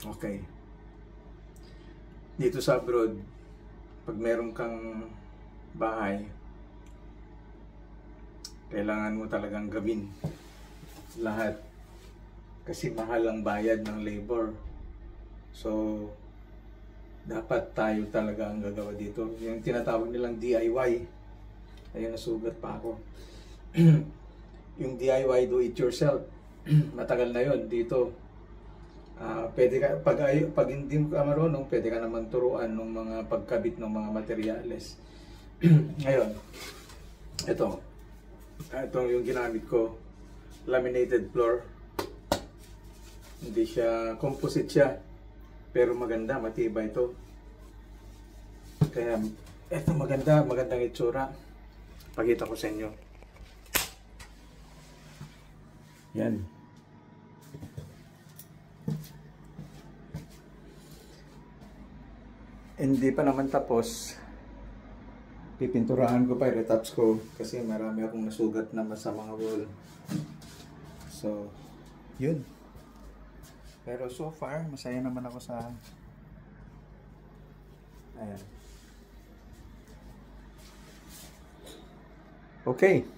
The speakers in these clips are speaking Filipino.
Okay. Dito sa abroad, pag meron kang bahay, kailangan mo talagang gawin lahat. Kasi mahal ang bayad ng labor. So, dapat tayo talaga ang gagawa dito. Yung tinatawag nilang DIY. Ayun, nasugat pa ako. Yung DIY, do it yourself. Matagal na yon dito. Pwede ka, pag hindi mo ka marunong, pwede ka naman turuan ng mga pagkabit ng mga materyales. Ngayon, ito yung ginamit ko, laminated floor. Hindi siya, composite siya, pero maganda, matibay ito. Kaya, ito magandang itsura. Pakita ko sa inyo. Yan. Hindi pa naman tapos. Pipinturahan ko pa, retouch ko kasi marami akong nasugat naman sa mga wall. So, yun. Pero so far, masaya naman ako sa ayan. Okay.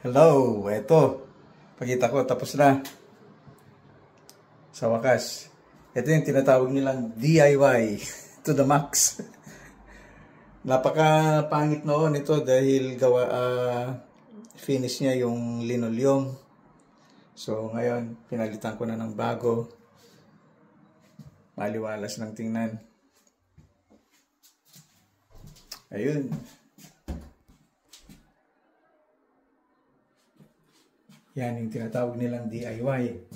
Hello, eto. Pakita ko, tapos na. Sa wakas. Ito yung tinatawag nilang DIY to the max. Napaka-pangit noon ito dahil finish niya yung linoleum. So ngayon, pinalitan ko na ng bago. Maliwalas ng tingnan. Ayun. Yan yung tinatawag nilang DIY.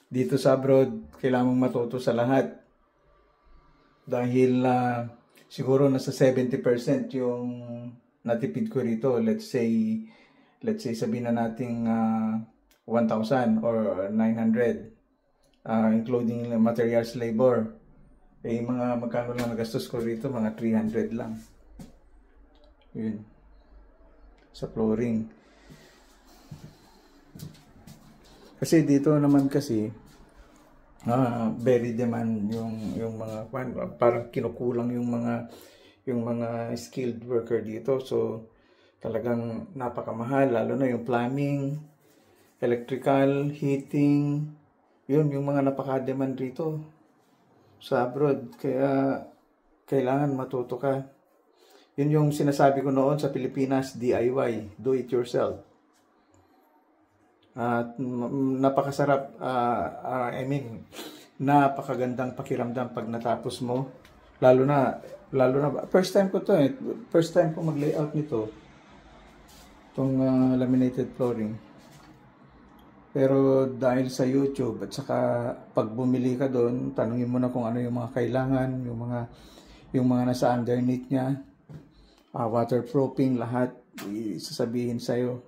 Dito sa abroad, kailangan mong matuto sa lahat. Dahil siguro nasa 70% yung natipid ko rito. Let's say sabihin na nating 1,000 or 900. Including materials, labor. Eh, mga magkano lang nagastos ko rito? Mga 300 lang. Yun. Sa flooring. Kasi dito naman kasi very demand yung mga parang kinukulang yung mga skilled worker dito. So talagang napakamahal, lalo na yung plumbing, electrical, heating. Yun yung mga napaka-demand dito sa abroad. Kaya kailangan matuto ka. Yun yung sinasabi ko noon sa Pilipinas, DIY, do it yourself. At napakasarap, napakagandang pakiramdam pag natapos mo. Lalo na first time ko to first time ko mag-layout nito. itong laminated flooring. Pero dahil sa YouTube at saka pag bumili ka doon, tanungin mo na kung ano yung mga kailangan, yung mga nasa underneath niya, waterproofing, lahat isasabihin sa'yo.